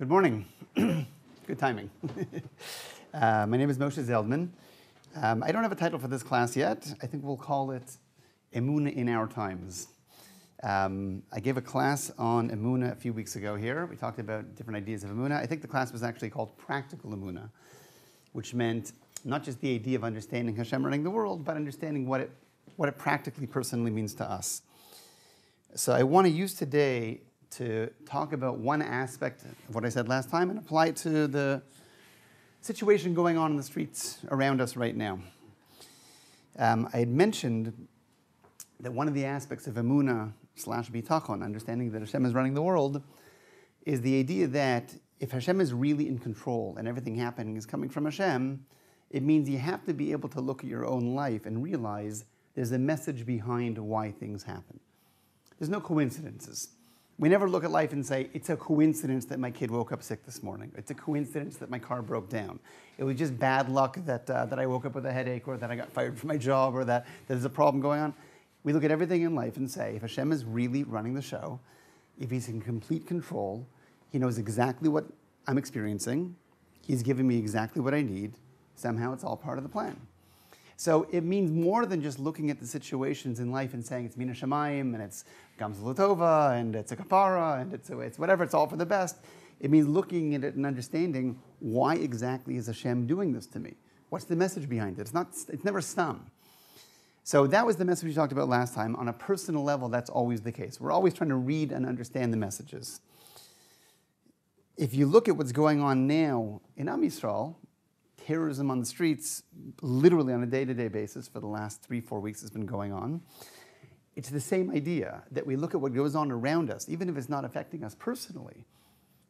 Good morning. Good timing. My name is Moshe Zeldman. I don't have a title for this class yet. I think we'll call it Emunah in Our Times. I gave a class on Emunah a few weeks ago here. We talked about different ideas of Emunah. I think the class was actually called Practical Emunah, which meant not just the idea of understanding Hashem running the world, but understanding what it practically, personally means to us. So I want to use today to talk about one aspect of what I said last time and apply it to the situation going on in the streets around us right now. I had mentioned that one of the aspects of Emunah / Bitachon, understanding that Hashem is running the world, is the idea that if Hashem is really in control and everything happening is coming from Hashem, it means you have to be able to look at your own life and realize there's a message behind why things happen. There's no coincidences. We never look at life and say, it's a coincidence that my kid woke up sick this morning. It's a coincidence that my car broke down. It was just bad luck that I woke up with a headache, or that I got fired from my job, or that there's a problem going on. We look at everything in life and say, if Hashem is really running the show, if He's in complete control, He knows exactly what I'm experiencing, He's giving me exactly what I need, somehow it's all part of the plan. So it means more than just looking at the situations in life and saying it's Mina Shamayim, and it's Gamzeh L'Tova, and it's a kapara, and it's whatever, it's all for the best. It means looking at it and understanding, why exactly is Hashem doing this to me? What's the message behind it? It's never stum. So that was the message we talked about last time. On a personal level, that's always the case. We're always trying to read and understand the messages. If you look at what's going on now in Am Yisrael, terrorism on the streets, literally on a day-to-day basis for the last 3-4 weeks has been going on. It's the same idea that we look at what goes on around us, even if it's not affecting us personally,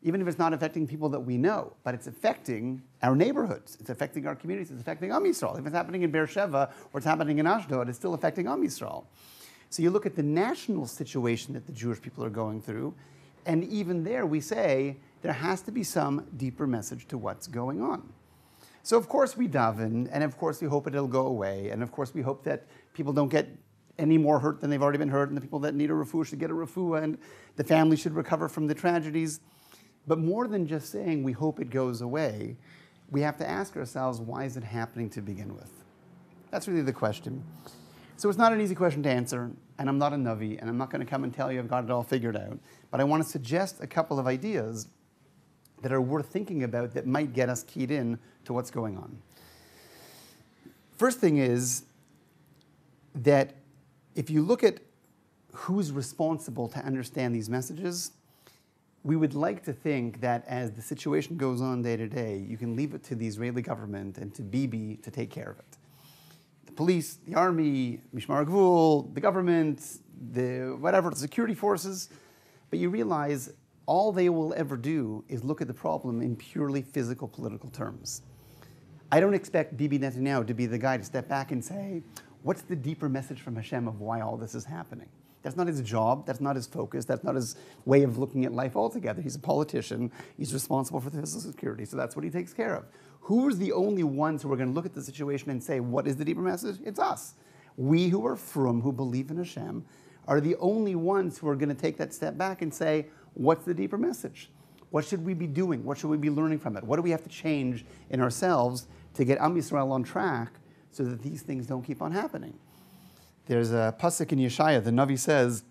even if it's not affecting people that we know, but it's affecting our neighborhoods, it's affecting our communities, it's affecting Am Yisrael. If it's happening in Beersheba or it's happening in Ashdod, it's still affecting Am Yisrael. So you look at the national situation that the Jewish people are going through, and even there we say there has to be some deeper message to what's going on. So of course we daven, and of course we hope it'll go away, and of course we hope that people don't get any more hurt than they've already been hurt, and the people that need a refuah should get a refuah, and the family should recover from the tragedies. But more than just saying we hope it goes away, we have to ask ourselves, why is it happening to begin with? That's really the question. So it's not an easy question to answer, and I'm not a Navi, and I'm not going to come and tell you I've got it all figured out, but I want to suggest a couple of ideas that are worth thinking about that might get us keyed in to what's going on. First thing is that if you look at who's responsible to understand these messages, we would like to think that as the situation goes on day to day, you can leave it to the Israeli government and to Bibi to take care of it. The police, the army, Mishmar HaGvul, the government, the security forces, but you realize all they will ever do is look at the problem in purely physical, political terms. I don't expect Bibi Netanyahu to be the guy to step back and say, what's the deeper message from Hashem of why all this is happening? That's not his job, that's not his focus, that's not his way of looking at life altogether. He's a politician, he's responsible for the physical security, so that's what he takes care of. Who is the only ones who are going to look at the situation and say, what is the deeper message? It's us. We who are frum, who believe in Hashem, are the only ones who are going to take that step back and say, what's the deeper message? What should we be doing? What should we be learning from it? What do we have to change in ourselves to get Am Yisrael on track so that these things don't keep on happening? There's a pasuk in Yeshaya, the Navi says,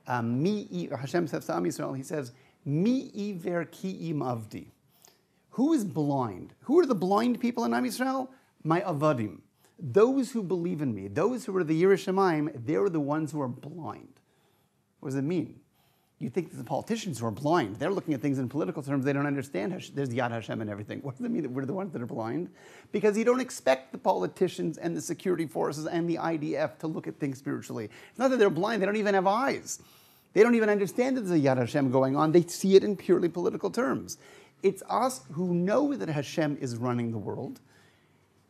Hashem says to Am Yisrael, He says, Mi iver ki im avdi. Who is blind? Who are the blind people in Am Yisrael? My avadim. Those who believe in me, those who are the Yirei Shamayim, they're the ones who are blind. What does it mean? You think that the politicians who are blind, they're looking at things in political terms, they don't understand. There's Yad Hashem and everything. What does it mean that we're the ones that are blind? Because you don't expect the politicians and the security forces and the IDF to look at things spiritually. It's not that they're blind, they don't even have eyes. They don't even understand that there's a Yad Hashem going on. They see it in purely political terms. It's us who know that Hashem is running the world,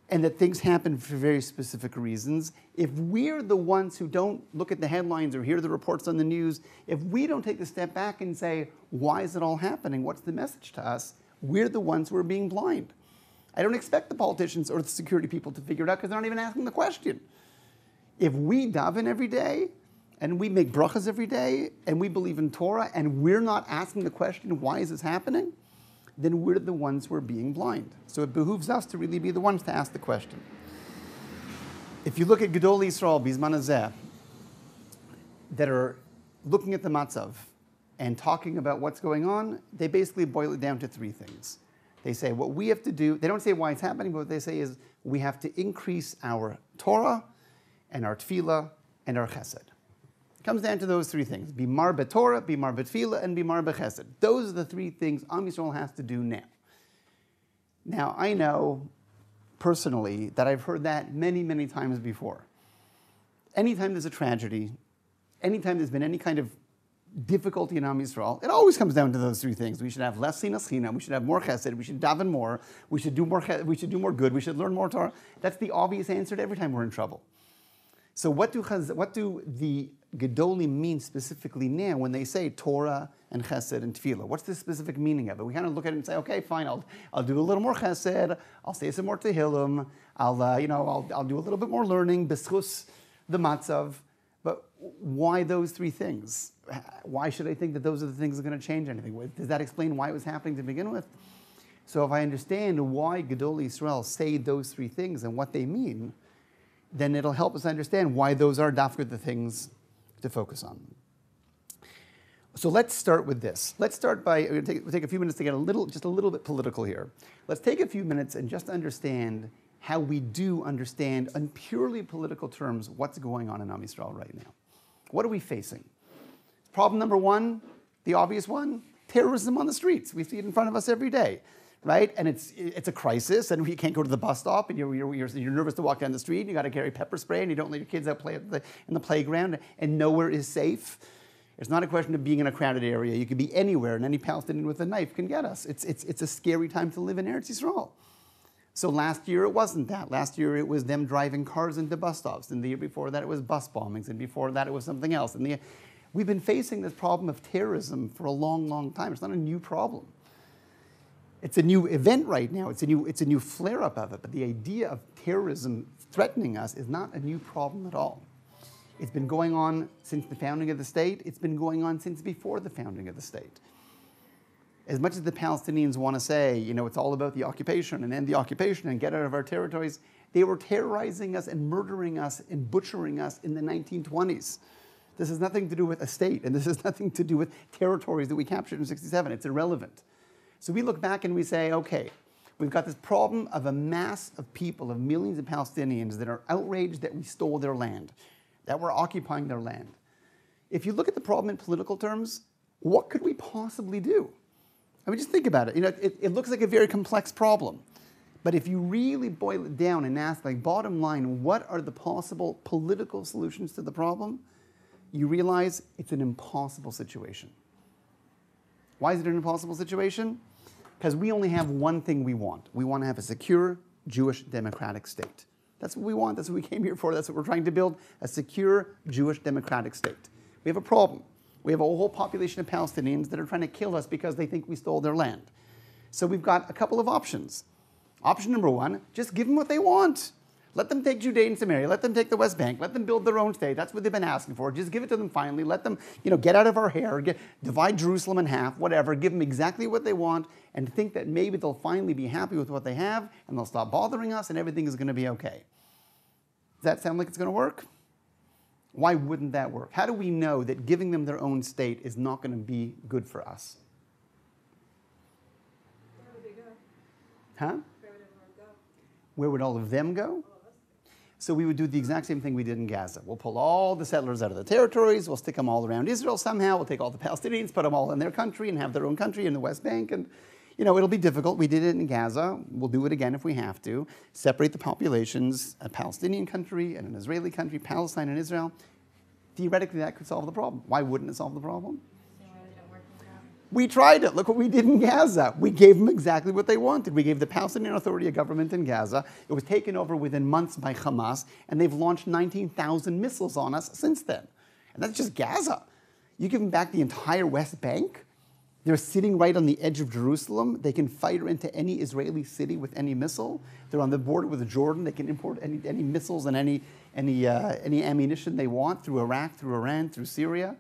and that things happen for very specific reasons. If we're the ones who don't look at the headlines or hear the reports on the news, if we don't take the step back and say, why is it all happening? What's the message to us? We're the ones who are being blind. I don't expect the politicians or the security people to figure it out because they're not even asking the question. If we daven every day and we make brachas every day, and we believe in Torah, and we're not asking the question, why is this happening? Then we're the ones who are being blind. So it behooves us to really be the ones to ask the question. If you look at Gedol Yisrael, Bizman Hazeh, that are looking at the matzav and talking about what's going on, they basically boil it down to three things. They say what we have to do, they don't say why it's happening, but what they say is we have to increase our Torah and our tefillah and our chesed. It comes down to those three things. Bimar b'Torah, bimar b'tefillah, and bimar b'chesed. Those are the three things Am Yisrael has to do now. Now, I know personally that I've heard that many, many times before. Anytime there's a tragedy, anytime there's been any kind of difficulty in Am Yisrael, it always comes down to those three things. We should have less sinas chinam, we should have more chesed, we should daven more, we should do more good, we should learn more Torah. That's the obvious answer to every time we're in trouble. So what do the Gedolim mean specifically now when they say Torah and Chesed and Tefillah? What's the specific meaning of it? We kind of look at it and say, okay, fine, I'll do a little more Chesed, I'll say some more Tehillim, I'll do a little bit more learning, B'schus the Matzav. But why those three things? Why should I think that those are the things that are going to change anything? Does that explain why it was happening to begin with? So if I understand why Gedol Yisrael say those three things and what they mean, then it'll help us understand why those are dafka the things to focus on. So let's start with this. Let's start by, we'll take a few minutes to get just a little bit political here. Let's take a few minutes and just understand how we do understand, in purely political terms, what's going on in Am Yisrael right now. What are we facing? Problem number one, the obvious one, terrorism on the streets. We see it in front of us every day. Right, and it's a crisis, and you can't go to the bus stop, and you're nervous to walk down the street. And you got to carry pepper spray, and you don't let your kids out play in the playground, and nowhere is safe. It's not a question of being in a crowded area. You could be anywhere, and any Palestinian with a knife can get us. It's a scary time to live in Eretz Yisrael. So last year it wasn't that. Last year it was them driving cars into bus stops, and the year before that it was bus bombings, and before that it was something else. And we've been facing this problem of terrorism for a long, long time. It's not a new problem. It's a new event right now. It's a new flare-up of it. But the idea of terrorism threatening us is not a new problem at all. It's been going on since the founding of the state. It's been going on since before the founding of the state. As much as the Palestinians want to say, it's all about the occupation and end the occupation and get out of our territories, they were terrorizing us and murdering us and butchering us in the 1920s. This has nothing to do with a state, and this has nothing to do with territories that we captured in 1967. It's irrelevant. So we look back and we say, okay, we've got this problem of a mass of people, of millions of Palestinians that are outraged that we stole their land, that we're occupying their land. If you look at the problem in political terms, what could we possibly do? I mean, just think about it. It looks like a very complex problem. But if you really boil it down and ask, bottom line, what are the possible political solutions to the problem? You realize it's an impossible situation. Why is it an impossible situation? Because we only have one thing we want. We want to have a secure Jewish democratic state. That's what we want. That's what we came here for. That's what we're trying to build, a secure Jewish democratic state. We have a problem. We have a whole population of Palestinians that are trying to kill us because they think we stole their land. So we've got a couple of options. Option number one, just give them what they want. Let them take Judea and Samaria. Let them take the West Bank. Let them build their own state. That's what they've been asking for. Just give it to them finally. Let them, get out of our hair. Divide Jerusalem in half, whatever. Give them exactly what they want and think that maybe they'll finally be happy with what they have and they'll stop bothering us and everything is going to be okay. Does that sound like it's going to work? Why wouldn't that work? How do we know that giving them their own state is not going to be good for us? Where would they go? Huh? Where would everyone go? Where would all of them go? So we would do the exact same thing we did in Gaza. We'll pull all the settlers out of the territories. We'll stick them all around Israel somehow. We'll take all the Palestinians, put them all in their country and have their own country in the West Bank. And, it'll be difficult. We did it in Gaza. We'll do it again if we have to. Separate the populations, a Palestinian country and an Israeli country, Palestine and Israel. Theoretically, that could solve the problem. Why wouldn't it solve the problem? We tried it. Look what we did in Gaza. We gave them exactly what they wanted. We gave the Palestinian Authority a government in Gaza. It was taken over within months by Hamas, and they've launched 19,000 missiles on us since then. And that's just Gaza. You give them back the entire West Bank? They're sitting right on the edge of Jerusalem. They can fire into any Israeli city with any missile. They're on the border with Jordan. They can import any missiles and any ammunition they want through Iraq, through Iran, through Syria.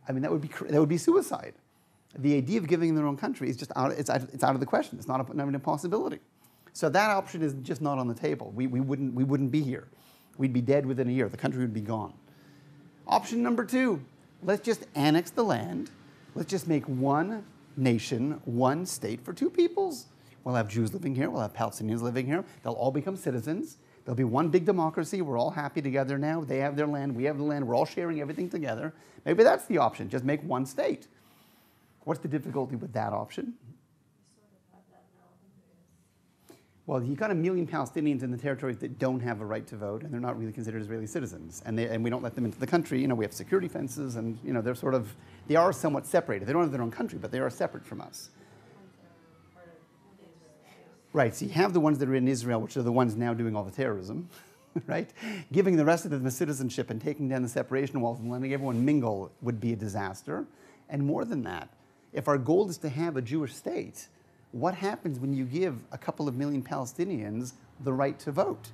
I mean, that would be suicide. The idea of giving them their own country is just out of the question. It's not an impossibility. So that option is just not on the table. We wouldn't be here. We'd be dead within a year. The country would be gone. Option number 2, let's just annex the land. Let's just make one nation, one state for two peoples. We'll have Jews living here. We'll have Palestinians living here. They'll all become citizens. There'll be one big democracy. We're all happy together now. They have their land. We have the land. We're all sharing everything together. Maybe that's the option. Just make one state. What's the difficulty with that option? Well, you've got 1 million Palestinians in the territories that don't have a right to vote, and they're not really considered Israeli citizens. And we don't let them into the country. You know, we have security fences, and you know, they are somewhat separated. They don't have their own country, but they are separate from us. Right, so you have the ones that are in Israel, which are the ones now doing all the terrorism, right? Giving the rest of them the citizenship and taking down the separation walls and letting everyone mingle would be a disaster. And more than that, if our goal is to have a Jewish state, what happens when you give a couple of million Palestinians the right to vote?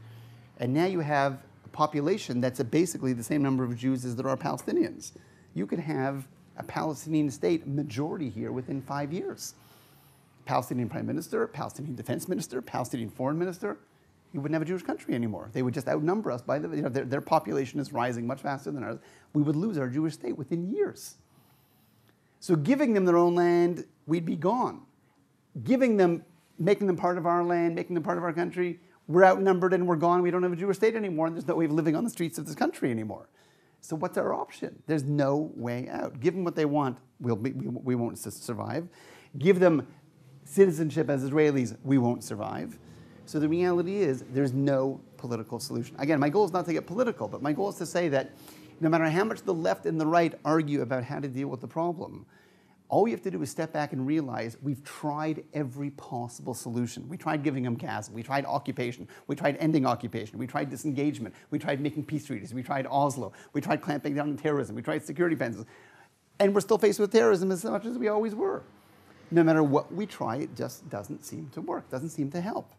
And now you have a population that's basically the same number of Jews as there are Palestinians. You could have a Palestinian state majority here within 5 years. Palestinian prime minister, Palestinian defense minister, Palestinian foreign minister. You wouldn't have a Jewish country anymore. They would just outnumber us by their population is rising much faster than ours. We would lose our Jewish state within years. So giving them their own land, we'd be gone. Giving them, making them part of our land, making them part of our country, we're outnumbered and we're gone. We don't have a Jewish state anymore, and there's no way of living on the streets of this country anymore. So what's our option? There's no way out. Give them what they want, we won't survive. Give them citizenship as Israelis, we won't survive. So the reality is there's no political solution. Again, my goal is not to get political, but my goal is to say that no matter how much the left and the right argue about how to deal with the problem, all we have to do is step back and realize we've tried every possible solution. We tried giving them gas. We tried occupation. We tried ending occupation. We tried disengagement. We tried making peace treaties. We tried Oslo. We tried clamping down on terrorism. We tried security fences. And we're still faced with terrorism as much as we always were. No matter what we try, it just doesn't seem to work, doesn't seem to help.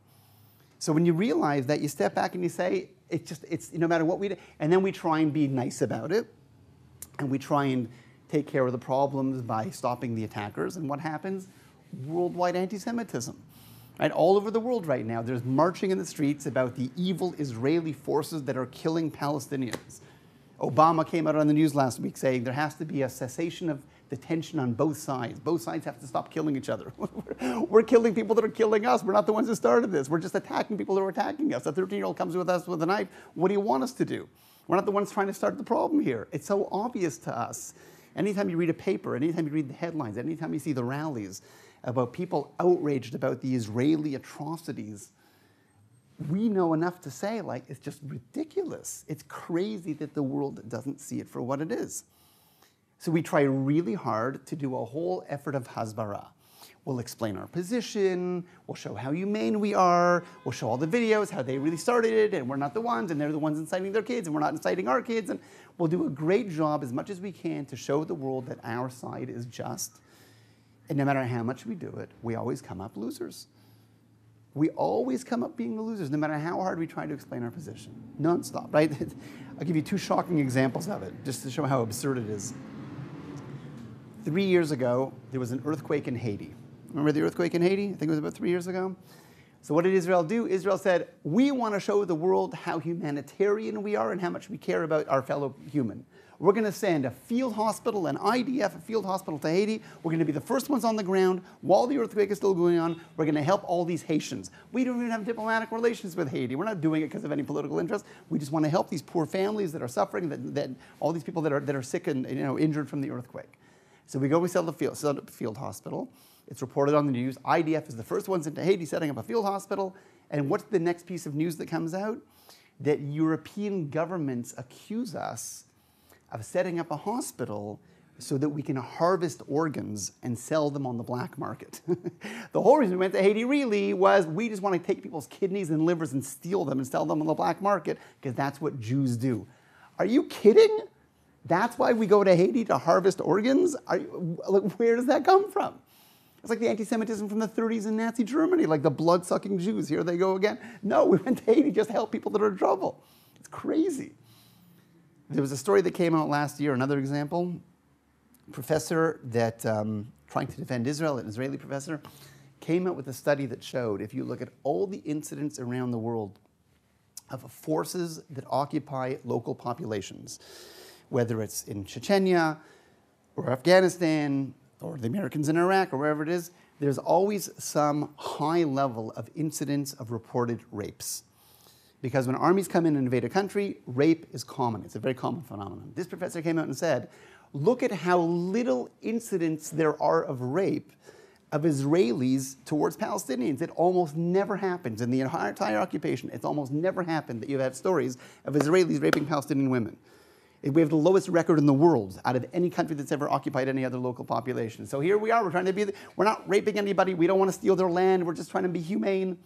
So when you realize that, you step back and you say, it's no matter what we do, and then we try and be nice about it, and we try and take care of the problems by stopping the attackers, and what happens? Worldwide anti-Semitism. Right? All over the world right now, there's marching in the streets about the evil Israeli forces that are killing Palestinians. Obama came out on the news last week saying there has to be a cessation of the tension on both sides. Both sides have to stop killing each other. We're killing people that are killing us. We're not the ones who started this. We're just attacking people that are attacking us. A 13-year-old comes with us with a knife. What do you want us to do? We're not the ones trying to start the problem here. It's so obvious to us. Anytime you read a paper, anytime you read the headlines, anytime you see the rallies about people outraged about the Israeli atrocities, we know enough to say, like, it's just ridiculous. It's crazy that the world doesn't see it for what it is. So we try really hard to do a whole effort of hasbara. We'll explain our position, we'll show how humane we are, we'll show all the videos, how they really started it, and we're not the ones, and they're the ones inciting their kids, and we're not inciting our kids, and we'll do a great job as much as we can to show the world that our side is just. And no matter how much we do it, we always come up losers. We always come up being the losers, no matter how hard we try to explain our position. Non-stop, right? I'll give you 2 shocking examples of it, just to show how absurd it is. 3 years ago, there was an earthquake in Haiti. Remember the earthquake in Haiti? I think it was about 3 years ago. So what did Israel do? Israel said, we want to show the world how humanitarian we are and how much we care about our fellow human. We're going to send a field hospital, an IDF, a field hospital to Haiti. We're going to be the first ones on the ground while the earthquake is still going on. We're going to help all these Haitians. We don't even have diplomatic relations with Haiti. We're not doing it because of any political interest. We just want to help these poor families that are suffering, that all these people that are sick and injured from the earthquake. So we go, we set up a field hospital. It's reported on the news. IDF is the first ones into Haiti setting up a field hospital. And what's the next piece of news that comes out? That European governments accuse us of setting up a hospital so that we can harvest organs and sell them on the black market. The whole reason we went to Haiti really was we just want to take people's kidneys and livers and steal them and sell them on the black market because that's what Jews do. Are you kidding? That's why we go to Haiti to harvest organs? Where does that come from? It's like the anti-Semitism from the 30s in Nazi Germany, like the blood-sucking Jews, here they go again. No, we went to Haiti just to help people that are in trouble. It's crazy. There was a story that came out last year, another example. Professor that, trying to defend Israel, an Israeli professor, came out with a study that showed if you look at all the incidents around the world of forces that occupy local populations, whether it's in Chechnya or Afghanistan or the Americans in Iraq or wherever it is, there's always some high level of incidents of reported rapes. Because when armies come in and invade a country, rape is common. It's a very common phenomenon. This professor came out and said, look at how little incidents there are of rape of Israelis towards Palestinians. It almost never happens. In the entire occupation, it's almost never happened that you've had stories of Israelis raping Palestinian women. We have the lowest record in the world out of any country that's ever occupied any other local population. So here we are, we're not raping anybody, we don't want to steal their land, we're just trying to be humane.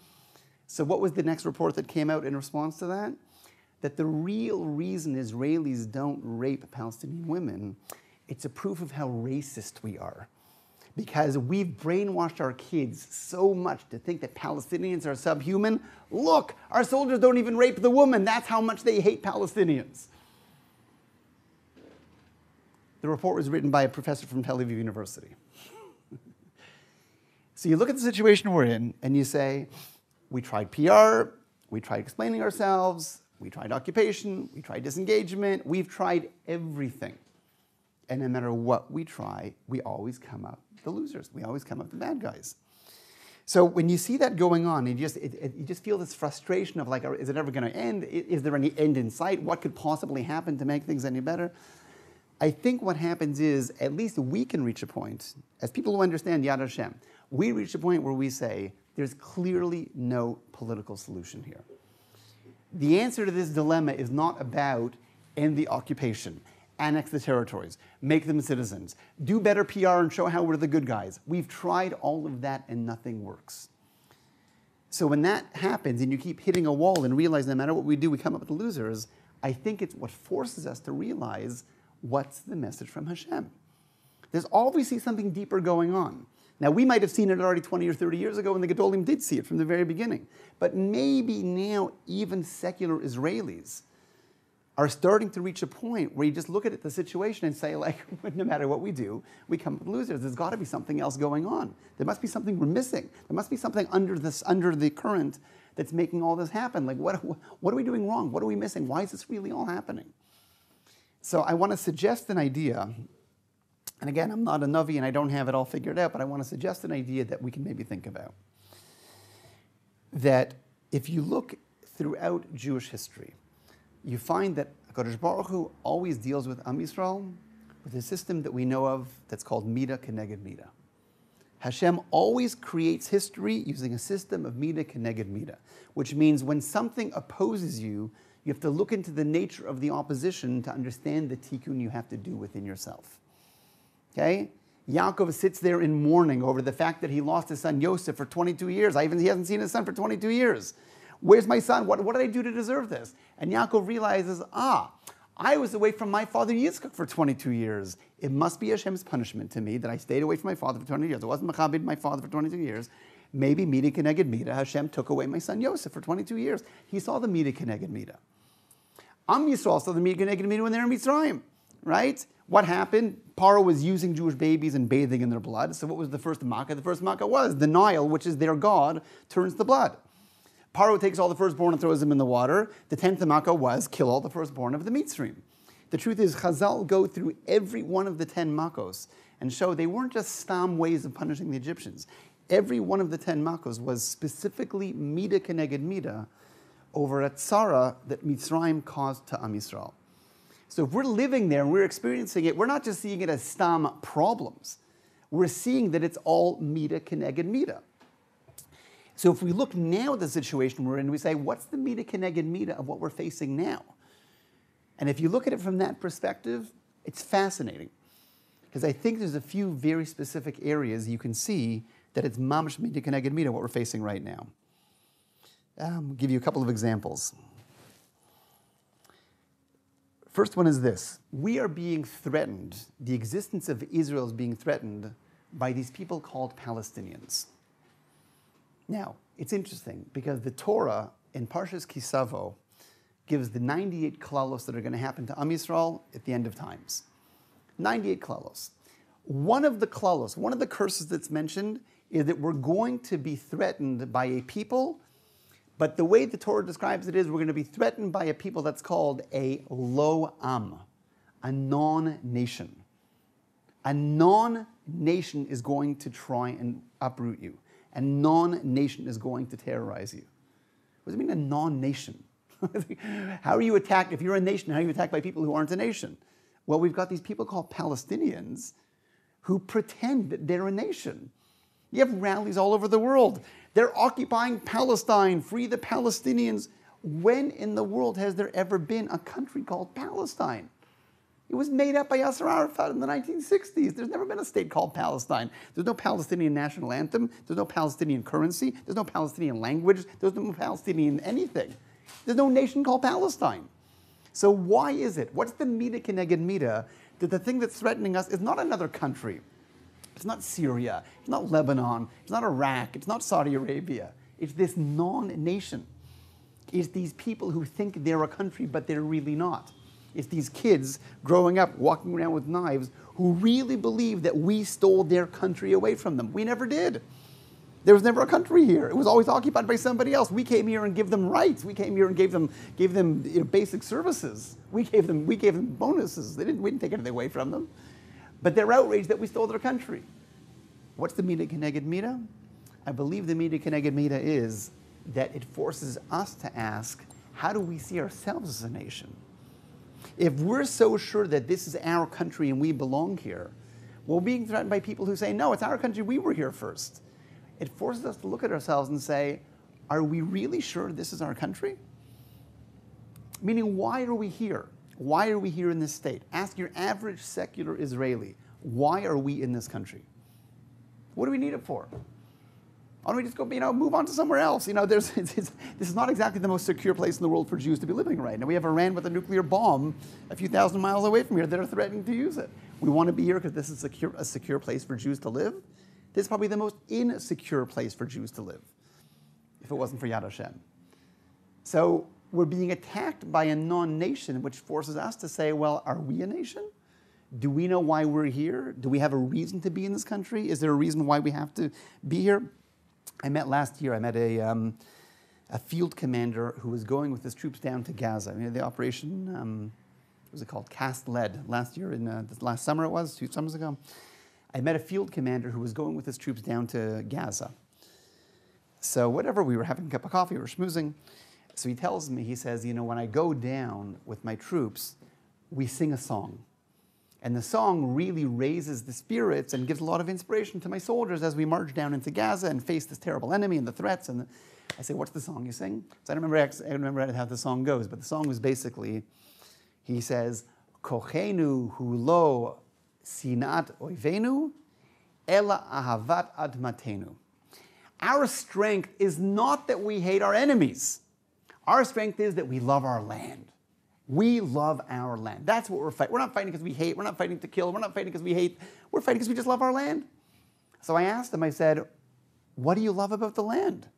So what was the next report that came out in response to that? That the real reason Israelis don't rape Palestinian women, it's a proof of how racist we are. Because we've brainwashed our kids so much to think that Palestinians are subhuman. Look, our soldiers don't even rape the woman. That's how much they hate Palestinians. The report was written by a professor from Tel Aviv University. So you look at the situation we're in and you say, we tried PR, we tried explaining ourselves, we tried occupation, we tried disengagement, we've tried everything. And no matter what we try, we always come up the losers. We always come up the bad guys. So when you see that going on, you just feel this frustration of like, is it ever going to end? Is there any end in sight? What could possibly happen to make things any better? I think what happens is, at least we can reach a point, as people who understand Yad Hashem, we reach a point where we say, there's clearly no political solution here. The answer to this dilemma is not about end the occupation, annex the territories, make them citizens, do better PR and show how we're the good guys. We've tried all of that and nothing works. So when that happens and you keep hitting a wall and realize no matter what we do, we come up with the losers, I think it's what forces us to realize what's the message from Hashem. There's obviously something deeper going on. Now, we might have seen it already 20 or 30 years ago, and the Gedolim did see it from the very beginning. But maybe now even secular Israelis are starting to reach a point where you just look at the situation and say, like, no matter what we do, we come up losers. There's got to be something else going on. There must be something we're missing. There must be something under the current that's making all this happen. Like, what are we doing wrong? What are we missing? Why is this really all happening? So I want to suggest an idea. And again, I'm not a Navi and I don't have it all figured out, but I want to suggest an idea that we can maybe think about. That if you look throughout Jewish history, you find that HaKadosh Baruch Hu always deals with Am Yisrael with a system that we know of that's called Meetic Keneged Meetic. Hashem always creates history using a system of Meetic Keneged Meetic, which means when something opposes you, you have to look into the nature of the opposition to understand the tikkun you have to do within yourself. Okay? Yaakov sits there in mourning over the fact that he lost his son Yosef for 22 years. He hasn't seen his son for 22 years. Where's my son? What did I do to deserve this? And Yaakov realizes, I was away from my father Yitzchak for 22 years. It must be Hashem's punishment to me that I stayed away from my father for 22 years. I wasn't Machabed my father for 22 years. Maybe Meetic Keneged Meetic, Hashem took away my son Yosef for 22 years. He saw the Meetic Keneged Meetic. Am Yisrael saw the Meetic Keneged Meetic when they were in Mitzrayim, right? What happened? Paro was using Jewish babies and bathing in their blood. So what was the first makkah? The first makkah was the Nile, which is their god, turns to blood. Paro takes all the firstborn and throws them in the water. The 10th makkah was kill all the firstborn of the Mitzrayim. The truth is, Chazal go through every one of the 10 makkos and show they weren't just stam ways of punishing the Egyptians. Every one of the 10 makkos was specifically Meetic Keneged Meetic over a tzara that Mitzrayim caused to Am Yisrael. So if we're living there and we're experiencing it, we're not just seeing it as stam problems. We're seeing that it's all Meetic Keneged Meetic. So if we look now at the situation we're in, we say, what's the Meetic Keneged Meetic of what we're facing now? And if you look at it from that perspective, it's fascinating. Because I think there's a few very specific areas you can see that it's mamash Meetic Keneged Meetic, what we're facing right now. I'll give you a couple of examples. First one is this. We are being threatened, the existence of Israel is being threatened by these people called Palestinians. Now, it's interesting because the Torah in Parshas Kisavo gives the 98 klalos that are going to happen to Am Yisrael at the end of times. 98 klalos. One of the klalos, one of the curses that's mentioned is that we're going to be threatened by a people, but the way the Torah describes it is we're going to be threatened by a people that's called a lo am, a non-nation. A non-nation is going to try and uproot you. A non-nation is going to terrorize you. What does it mean, a non-nation? How are you attacked? If you're a nation, how are you attacked by people who aren't a nation? Well, we've got these people called Palestinians who pretend that they're a nation. You have rallies all over the world. They're occupying Palestine, free the Palestinians. When in the world has there ever been a country called Palestine? It was made up by Yasser Arafat in the 1960s. There's never been a state called Palestine. There's no Palestinian national anthem. There's no Palestinian currency. There's no Palestinian language. There's no Palestinian anything. There's no nation called Palestine. So why is it? What's the Meetic keneged Meetic that the thing that's threatening us is not another country? It's not Syria. It's not Lebanon. It's not Iraq. It's not Saudi Arabia. It's this non-nation. It's these people who think they're a country, but they're really not. It's these kids growing up, walking around with knives, who really believe that we stole their country away from them. We never did. There was never a country here. It was always occupied by somebody else. We came here and gave them rights. We came here and gave them basic services. We gave them bonuses. We didn't take anything away from them. But they're outraged that we stole their country. What's the Meetic keneged Meetic? I believe the Meetic keneged Meetic is that it forces us to ask, how do we see ourselves as a nation? If we're so sure that this is our country and we belong here, we're being threatened by people who say, no, it's our country, we were here first. It forces us to look at ourselves and say, are we really sure this is our country? Meaning, why are we here? Why are we here in this state? Ask your average secular Israeli, why are we in this country? What do we need it for? Why don't we just go, move on to somewhere else? This is not exactly the most secure place in the world for Jews to be living right now. We have Iran with a nuclear bomb a few thousand miles away from here that are threatening to use it. We want to be here because this is a secure place for Jews to live. This is probably the most insecure place for Jews to live, if it wasn't for Yad Hashem. So we're being attacked by a non-nation, which forces us to say, well, are we a nation? Do we know why we're here? Do we have a reason to be in this country? Is there a reason why we have to be here? Last year, I met a field commander who was going with his troops down to Gaza. The operation, what was it called? Cast Lead. Last year, last summer it was, 2 summers ago. I met a field commander who was going with his troops down to Gaza. So whatever, we were having a cup of coffee, we were schmoozing. So he tells me, he says, when I go down with my troops, we sing a song. And the song really raises the spirits and gives a lot of inspiration to my soldiers as we march down into Gaza and face this terrible enemy and the threats. And I say, what's the song you sing? So I don't remember how the song goes, but the song was basically, he says, Kochenu hulo sinat oivenu, ela ahavat admatenu. Our strength is not that we hate our enemies. Our strength is that we love our land. We love our land. That's what we're fighting. We're not fighting because we hate. We're not fighting to kill. We're not fighting because we hate. We're fighting because we just love our land. So I asked him, I said, what do you love about the land?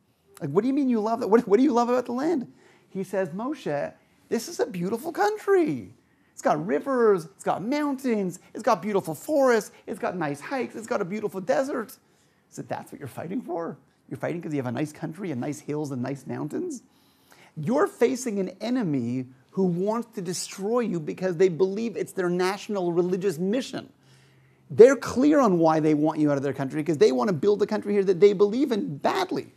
Like, what do you mean you love it? What do you love about the land? He says, Moshe, this is a beautiful country. It's got rivers. It's got mountains. It's got beautiful forests. It's got nice hikes. It's got a beautiful desert. I said, that's what you're fighting for? You're fighting because you have a nice country and nice hills and nice mountains? You're facing an enemy who wants to destroy you because they believe it's their national religious mission. They're clear on why they want you out of their country because they want to build a country here that they believe in badly.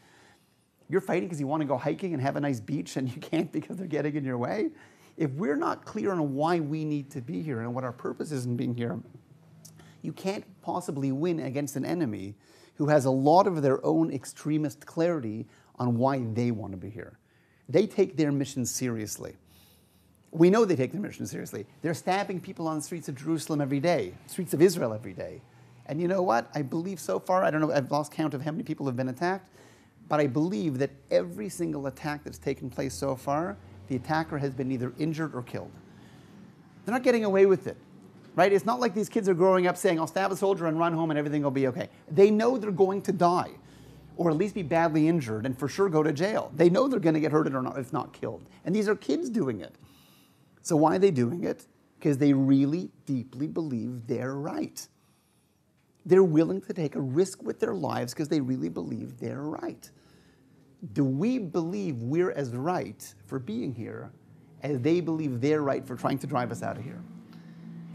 You're fighting because you want to go hiking and have a nice beach and you can't because they're getting in your way. If we're not clear on why we need to be here and what our purpose is in being here, you can't possibly win against an enemy who has a lot of their own extremist clarity on why they want to be here. They take their mission seriously. We know they take their mission seriously. They're stabbing people on the streets of Jerusalem every day, streets of Israel every day. And you know what? I believe so far, I don't know, I've lost count of how many people have been attacked, but I believe that every single attack that's taken place so far, the attacker has been either injured or killed. They're not getting away with it. right? It's not like these kids are growing up saying, I'll stab a soldier and run home and everything will be okay. They know they're going to die, or at least be badly injured and for sure go to jail. They know they're going to get hurt or not, if not killed. And these are kids doing it. So why are they doing it? Because they really deeply believe they're right. They're willing to take a risk with their lives because they really believe they're right. Do we believe we're as right for being here as they believe they're right for trying to drive us out of here?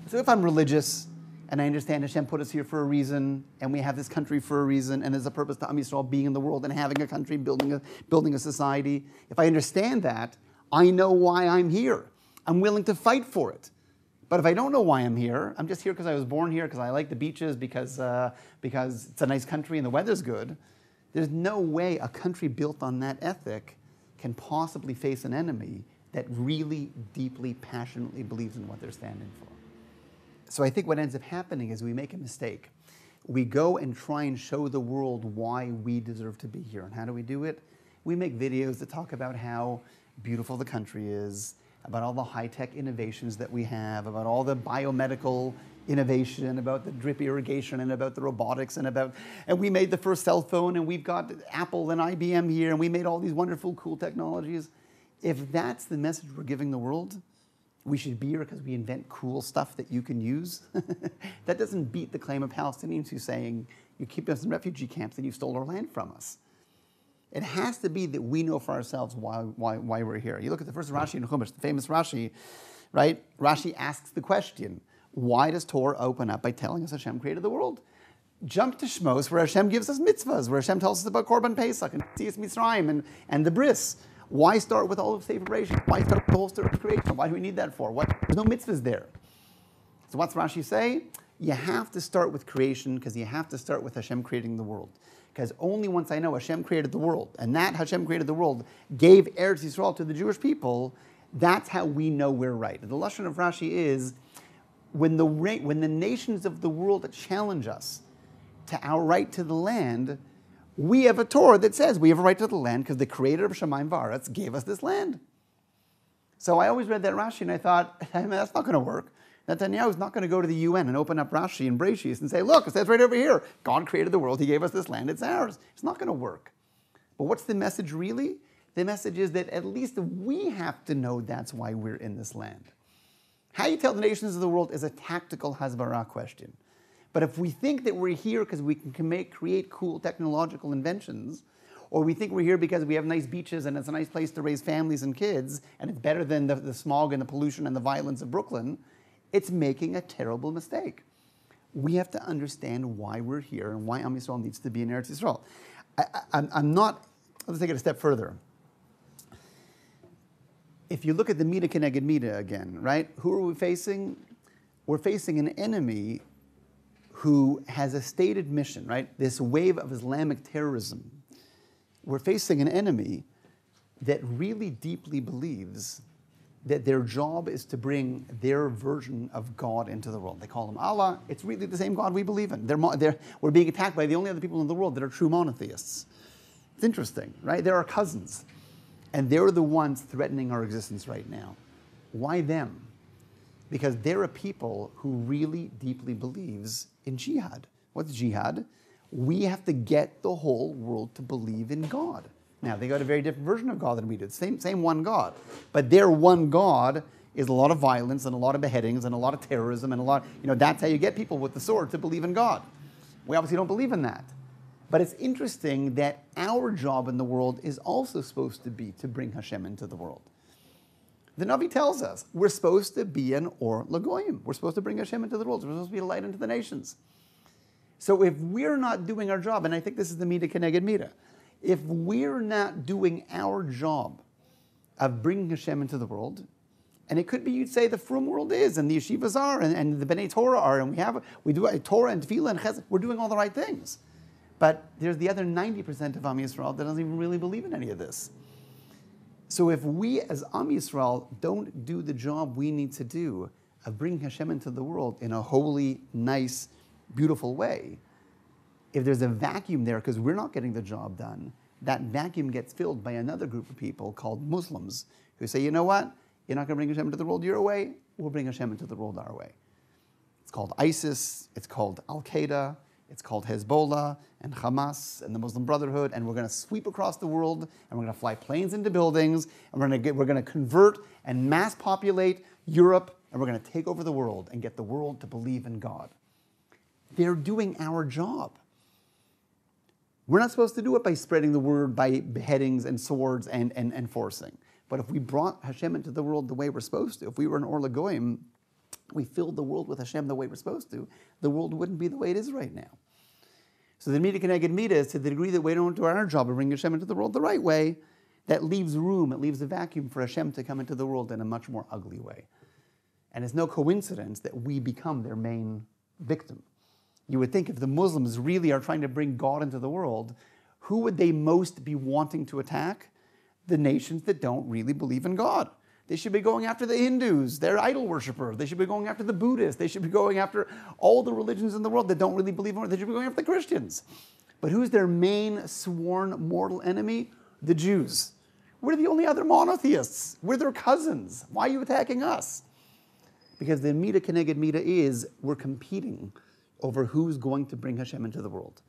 So if I'm religious and I understand Hashem put us here for a reason and we have this country for a reason and there's a purpose to Am Yisrael being in the world and having a country, building a society, if I understand that, I know why I'm here. I'm willing to fight for it. But if I don't know why I'm here, I'm just here because I was born here, because I like the beaches, because it's a nice country and the weather's good, there's no way a country built on that ethic can possibly face an enemy that really deeply, passionately believes in what they're standing for. So I think what ends up happening is we make a mistake. We go and try and show the world why we deserve to be here. And how do we do it? We make videos that talk about how beautiful the country is, about all the high-tech innovations that we have, about all the biomedical innovation, about the drip irrigation, and about the robotics, and we made the first cell phone, and we've got Apple and IBM here, and we made all these wonderful, cool technologies. If that's the message we're giving the world, we should be here because we invent cool stuff that you can use. That doesn't beat the claim of Palestinians who's saying, you keep us in refugee camps and you stole our land from us. It has to be that we know for ourselves why we're here. You look at the first Rashi in Chumash, the famous Rashi, right? Rashi asks the question, why does Torah open up by telling us Hashem created the world? Jump to Shmos, where Hashem gives us mitzvahs, where Hashem tells us about Korban Pesach and Tzias Mitzrayim and the bris. Why start with all of Sefer Bereshit? Why start with the whole story of creation? Why do we need that for? There's no mitzvahs there. So what's Rashi say? You have to start with creation because you have to start with Hashem creating the world. Because only once I know Hashem created the world, and that Hashem created the world gave Eretz Yisrael to the Jewish people, that's how we know we're right. The lashon of Rashi is, when the nations of the world challenge us to our right to the land, we have a Torah that says we have a right to the land because the creator of Shamayim V'Aretz gave us this land. So I always read that Rashi and I thought, that's not going to work. Netanyahu is not going to go to the UN and open up Rashi and Bereshit and say, look, it says right over here, God created the world, he gave us this land, it's ours. It's not going to work. But what's the message really? The message is that at least we have to know that's why we're in this land. How you tell the nations of the world is a tactical Hasbara question. But if we think that we're here because we can create cool technological inventions, or we think we're here because we have nice beaches and it's a nice place to raise families and kids, and it's better than the smog and the pollution and the violence of Brooklyn, it's making a terrible mistake. We have to understand why we're here and why Am Yisrael needs to be in Eretz Yisrael. Let's take it a step further. If you look at the Meetic and Meetic again, right? Who are we facing? We're facing an enemy who has a stated mission, right? This wave of Islamic terrorism. We're facing an enemy that really deeply believes that their job is to bring their version of God into the world. They call him Allah. It's really the same God we believe in. We're being attacked by the only other people in the world that are true monotheists. It's interesting, right? They're our cousins. And they're the ones threatening our existence right now. Why them? Because they're a people who really deeply believes in jihad. What's jihad? We have to get the whole world to believe in God. Now, they got a very different version of God than we do. Same one God. But their one God is a lot of violence and a lot of beheadings and a lot of terrorism and that's how you get people with the sword to believe in God. We obviously don't believe in that. But it's interesting that our job in the world is also supposed to be to bring Hashem into the world. The Navi tells us we're supposed to be an Or Lagoyim. We're supposed to bring Hashem into the world. We're supposed to be a light into the nations. So if we're not doing our job, and I think this is the Meetic Keneged Meetic, if we're not doing our job of bringing Hashem into the world, and it could be you'd say the Frum world is, and the yeshivas are, and the B'nai Torah are, and we do a Torah and Tefillah and Chesed, we're doing all the right things. But there's the other 90% of Am Yisrael that doesn't even really believe in any of this. So if we as Am Yisrael don't do the job we need to do of bringing Hashem into the world in a holy, nice, beautiful way, if there's a vacuum there because we're not getting the job done, that vacuum gets filled by another group of people called Muslims who say, you know what? You're not going to bring Hashem into the world your way, we'll bring Hashem into the world our way. It's called ISIS, it's called Al-Qaeda, it's called Hezbollah and Hamas and the Muslim Brotherhood, and we're going to sweep across the world, and we're going to fly planes into buildings, and we're going to convert and mass populate Europe, and we're going to take over the world and get the world to believe in God. They're doing our job. We're not supposed to do it by spreading the word, by beheadings and swords and forcing. But if we brought Hashem into the world the way we're supposed to, if we were an Or Lagoyim, we filled the world with Hashem the way we're supposed to, the world wouldn't be the way it is right now. So the Meetic and Meetic is to the degree that we don't do our job of bringing Hashem into the world the right way, that leaves room, it leaves a vacuum for Hashem to come into the world in a much more ugly way. And it's no coincidence that we become their main victim. You would think if the Muslims really are trying to bring God into the world, who would they most be wanting to attack? The nations that don't really believe in God. They should be going after the Hindus, they're idol worshippers. They should be going after the Buddhists. They should be going after all the religions in the world that don't really believe in God. They should be going after the Christians. But who's their main sworn mortal enemy? The Jews. We're the only other monotheists. We're their cousins. Why are you attacking us? Because the Meetic Keneged Meetic is we're competing over who's going to bring Hashem into the world.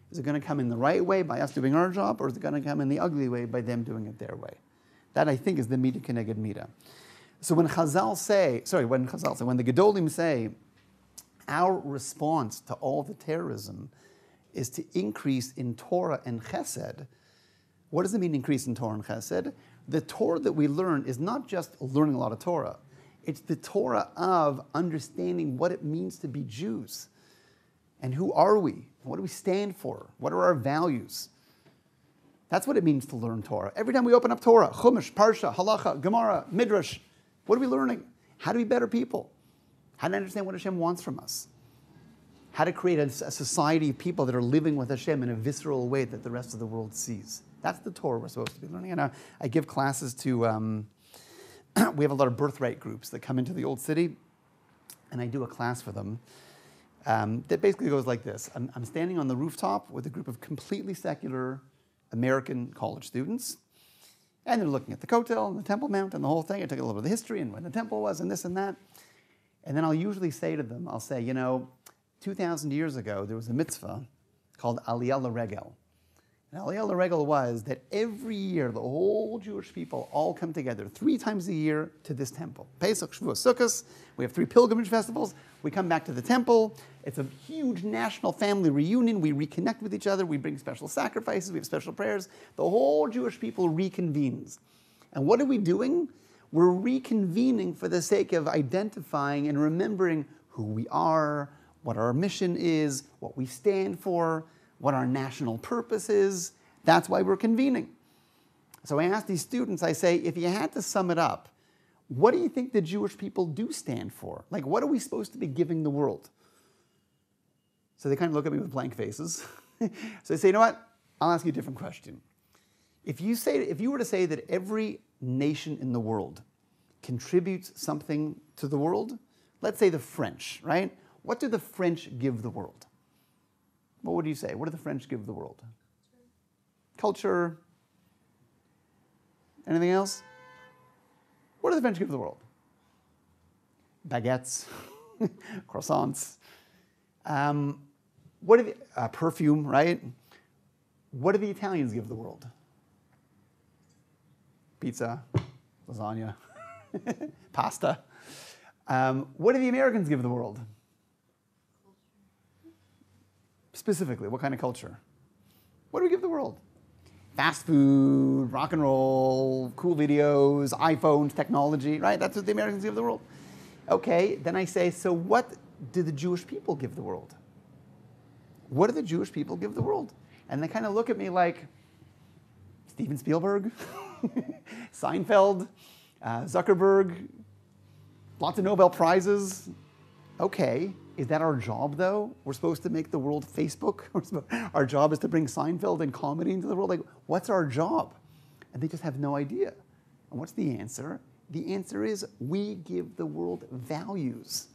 Is it going to come in the right way by us doing our job, or is it going to come in the ugly way by them doing it their way? That, I think, is the Meetic Keneged Meetic. So when the Gedolim say, our response to all the terrorism is to increase in Torah and Chesed, what does it mean increase in Torah and Chesed? The Torah that we learn is not just learning a lot of Torah. It's the Torah of understanding what it means to be Jews. And who are we? What do we stand for? What are our values? That's what it means to learn Torah. Every time we open up Torah, Chumash, Parsha, Halacha, Gemara, Midrash, what are we learning? How to be better people? How to understand what Hashem wants from us? How to create a society of people that are living with Hashem in a visceral way that the rest of the world sees. That's the Torah we're supposed to be learning. And I give classes to, we have a lot of birthright groups that come into the Old City, and I do a class for them. That basically goes like this. I'm standing on the rooftop with a group of completely secular American college students, and they're looking at the Kotel and the Temple Mount and the whole thing. I took a little bit of the history and when the temple was and this and that. And then I'll usually say to them, I'll say, 2,000 years ago, there was a mitzvah called Aliyah L'Regel. And Aliyah L'Regel was that every year, the whole Jewish people all come together 3 times a year to this temple. Pesach, Shavuot, Sukkot. We have 3 pilgrimage festivals. We come back to the temple. It's a huge national family reunion. We reconnect with each other. We bring special sacrifices. We have special prayers. The whole Jewish people reconvenes. And what are we doing? We're reconvening for the sake of identifying and remembering who we are, what our mission is, what we stand for, what our national purpose is. That's why we're convening. So I ask these students, I say, if you had to sum it up, what do you think the Jewish people do stand for? Like, what are we supposed to be giving the world? So they kind of look at me with blank faces. So I say, you know what? I'll ask you a different question. If you were to say that every nation in the world contributes something to the world, let's say the French, right? What do the French give the world? What would you say? What do the French give the world? Culture. Anything else? What do the French give the world? Baguettes, croissants. What do the perfume, right? What do the Italians give the world? Pizza, lasagna, pasta. What do the Americans give the world? Specifically, what kind of culture? What do we give the world? Fast food, rock and roll, cool videos, iPhones, technology, right? That's what the Americans give the world. Okay, then I say, so what do the Jewish people give the world? What do the Jewish people give the world? And they kind of look at me like, Steven Spielberg, Seinfeld, Zuckerberg, lots of Nobel Prizes. Okay, is that our job though? We're supposed to make the world Facebook? Our job is to bring Seinfeld and comedy into the world? Like, what's our job? And they just have no idea. And what's the answer? The answer is we give the world values.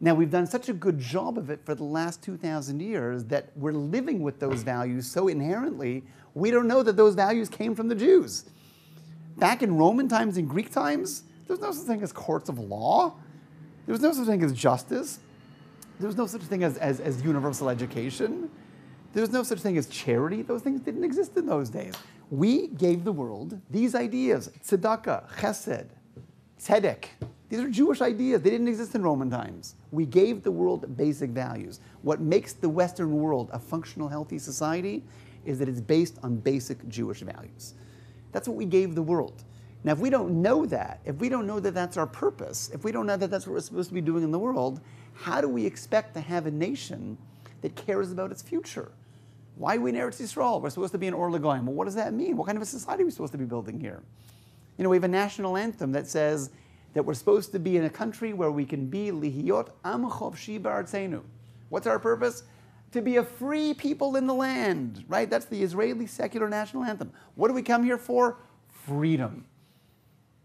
Now, we've done such a good job of it for the last 2,000 years that we're living with those values so inherently, we don't know that those values came from the Jews. Back in Roman times and Greek times, there's no such thing as courts of law. There was no such thing as justice. There was no such thing as universal education. There was no such thing as charity. Those things didn't exist in those days. We gave the world these ideas: tzedakah, chesed, tzedek. These are Jewish ideas. They didn't exist in Roman times. We gave the world basic values. What makes the Western world a functional, healthy society is that it's based on basic Jewish values. That's what we gave the world. Now, if we don't know that, if we don't know that that's our purpose, if we don't know that that's what we're supposed to be doing in the world, how do we expect to have a nation that cares about its future? Why are we in Eretz Yisrael? We're supposed to be in Or L'Goyim. Well, what does that mean? What kind of a society are we supposed to be building here? We have a national anthem that says that we're supposed to be in a country where we can be Lihiyot Am Chovshi B'Artzeinu. What's our purpose? To be a free people in the land, right? That's the Israeli secular national anthem. What do we come here for? Freedom,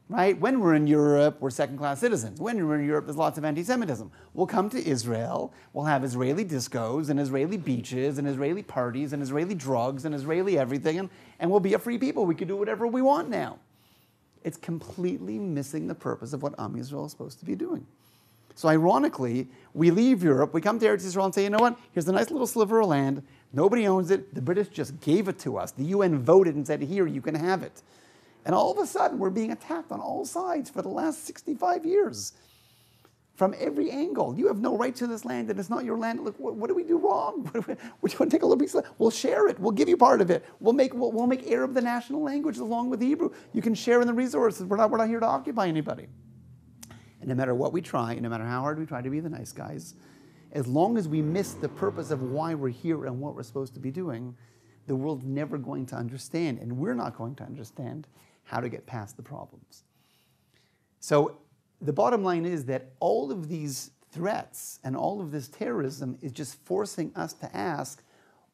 right? When we're in Europe, we're second-class citizens. When we're in Europe, there's lots of anti-Semitism. We'll come to Israel, we'll have Israeli discos and Israeli beaches and Israeli parties and Israeli drugs and Israeli everything, and we'll be a free people. We can do whatever we want now. It's completely missing the purpose of what Am Yisrael is supposed to be doing. So ironically, we leave Europe, we come to Eretz Yisrael and say, you know what, here's a nice little sliver of land, nobody owns it, the British just gave it to us. The UN voted and said, here, you can have it. And all of a sudden, we're being attacked on all sides for the last 65 years. From every angle. You have no right to this land, and it's not your land. Look, what do we do wrong? We want to take a little piece of land. We'll share it. We'll give you part of it. We'll make Arab the national language along with Hebrew. You can share in the resources. We're not here to occupy anybody. And no matter what we try, and no matter how hard we try to be the nice guys, as long as we miss the purpose of why we're here and what we're supposed to be doing, the world's never going to understand, and we're not going to understand how to get past the problems. So the bottom line is that all of these threats and all of this terrorism is just forcing us to ask,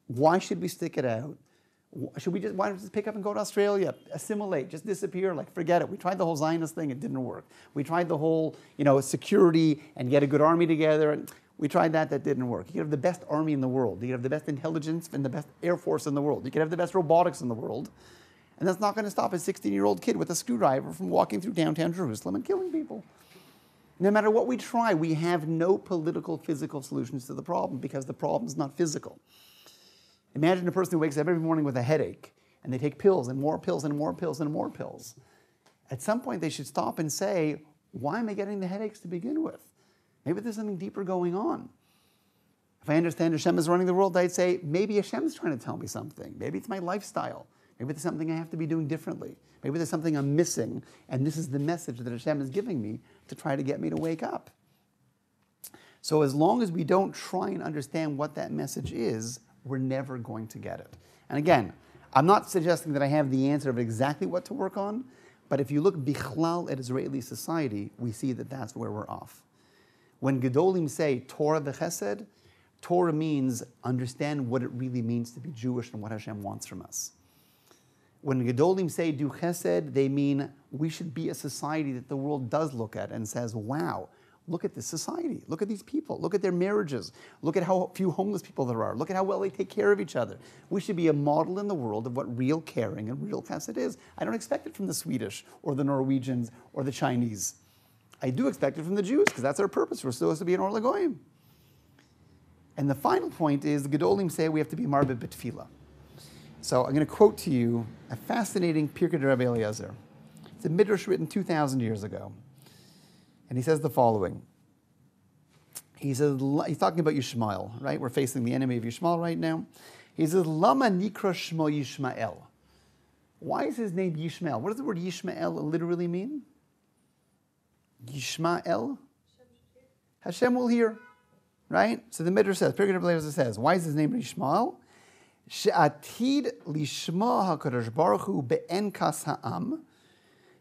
why should we stick it out? Why don't we just pick up and go to Australia, assimilate, just disappear, like forget it. We tried the whole Zionist thing, it didn't work. We tried the whole, security and get a good army together. And we tried that didn't work. You could have the best army in the world. You could have the best intelligence and the best air force in the world. You could have the best robotics in the world. And that's not going to stop a 16-year-old kid with a screwdriver from walking through downtown Jerusalem and killing people. No matter what we try, we have no political, physical solutions to the problem because the problem is not physical. Imagine a person who wakes up every morning with a headache and they take pills and more pills and more pills and more pills. At some point, they should stop and say, why am I getting the headaches to begin with? Maybe there's something deeper going on. If I understand Hashem is running the world, I'd say, maybe Hashem's trying to tell me something. Maybe it's my lifestyle. Maybe there's something I have to be doing differently. Maybe there's something I'm missing, and this is the message that Hashem is giving me to try to get me to wake up. So as long as we don't try and understand what that message is, we're never going to get it. And again, I'm not suggesting that I have the answer of exactly what to work on, but if you look bichlal at Israeli society, we see that that's where we're off. When Gedolim say Torah v'chesed, Torah means understand what it really means to be Jewish and what Hashem wants from us. When Gedolim say do chesed, they mean we should be a society that the world does look at and says, wow, look at this society. Look at these people. Look at their marriages. Look at how few homeless people there are. Look at how well they take care of each other. We should be a model in the world of what real caring and real chesed is. I don't expect it from the Swedish or the Norwegians or the Chinese. I do expect it from the Jews because that's our purpose. We're supposed to be an Or L'Goyim. And the final point is the Gedolim say we have to be marbeh b'tefillah. So I'm going to quote to you a fascinating Pirkei Rabbi Eliezer. It's a midrash written 2,000 years ago. And he says the following. He says, he's talking about Yishmael, right? We're facing the enemy of Yishmael right now. He says, Lama nikra shmo Yishmael. Why is his name Yishmael? What does the word Yishmael literally mean? Yishmael? Hashem will hear, right? So the midrash says, Pirkei Rabbi Eliezer says, why is his name Yishmael? She'atid lishma HaKadosh Baruch Hu be'en kas ha'am,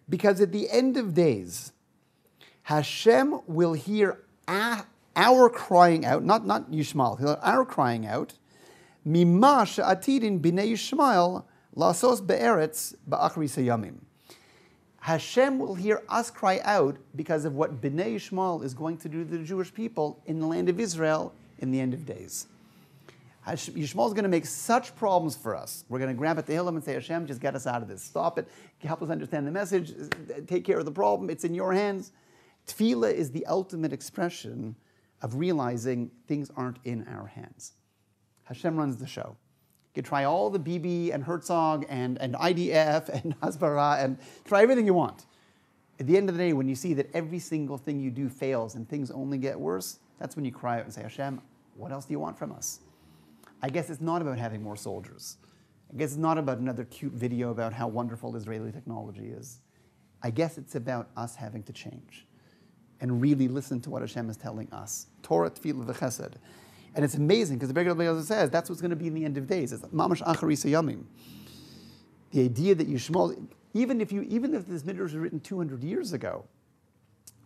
because at the end of days, Hashem will hear our crying out, not Yishmael, he'll hear our crying out, mima she'atidin b'nei Yishmael lasos be'eretz ba'achri sayamim. Hashem will hear us cry out because of what b'nei Yishmael is going to do to the Jewish people in the land of Israel in the end of days. Yishmael is going to make such problems for us. We're going to grab at the Tehillim and say, Hashem, just get us out of this. Stop it. Help us understand the message. Take care of the problem. It's in your hands. Tefillah is the ultimate expression of realizing things aren't in our hands. Hashem runs the show. You can try all the Bibi and Herzog and IDF and Hasbara and try everything you want. At the end of the day, when you see that every single thing you do fails and things only get worse, that's when you cry out and say, Hashem, what else do you want from us? I guess it's not about having more soldiers. I guess it's not about another cute video about how wonderful Israeli technology is. I guess it's about us having to change and really listen to what Hashem is telling us. Torah, Tefillah, v'chesed. And it's amazing because the Rebbe says that's what's going to be in the end of days. It's mamash acharis hayamim. The idea that Yishmael, even if this midrash was written 200 years ago,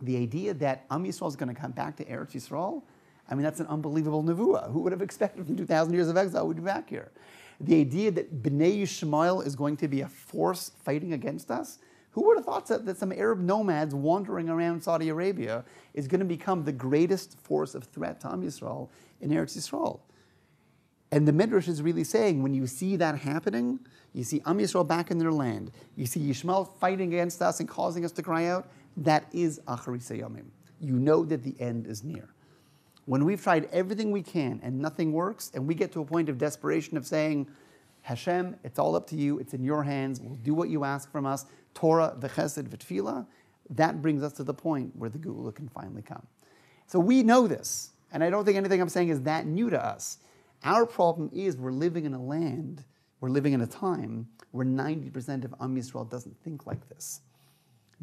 the idea that Am Yisrael is going to come back to Eretz Yisrael, I mean, that's an unbelievable nevuah. Who would have expected from 2,000 years of exile we'd be back here? The idea that Bnei Yishmael is going to be a force fighting against us, who would have thought that some Arab nomads wandering around Saudi Arabia is going to become the greatest force of threat to Am Yisrael in Eretz Yisrael? And the Midrash is really saying, when you see that happening, you see Am Yisrael back in their land, you see Yishmael fighting against us and causing us to cry out, that is Acharis Hayamim. You know that the end is near. When we've tried everything we can and nothing works, and we get to a point of desperation of saying, Hashem, it's all up to you, it's in your hands, we'll do what you ask from us, Torah, v'chesed, v'tefillah, that brings us to the point where the Geula can finally come. So we know this, and I don't think anything I'm saying is that new to us. Our problem is we're living in a land, we're living in a time where 90% of Am Yisrael doesn't think like this.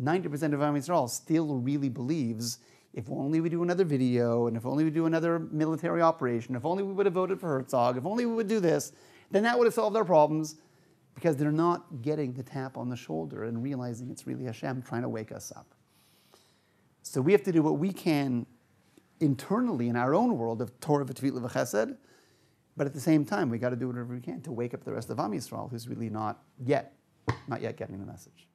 90% of Am Yisrael still really believes, if only we do another video, and if only we do another military operation, if only we would have voted for Herzog, if only we would do this, then that would have solved our problems, because they're not getting the tap on the shoulder and realizing it's really Hashem trying to wake us up. So we have to do what we can internally in our own world of Torah, v'tefillah, v'chesed, but at the same time, we got to do whatever we can to wake up the rest of Am Yisrael, who's really not yet getting the message.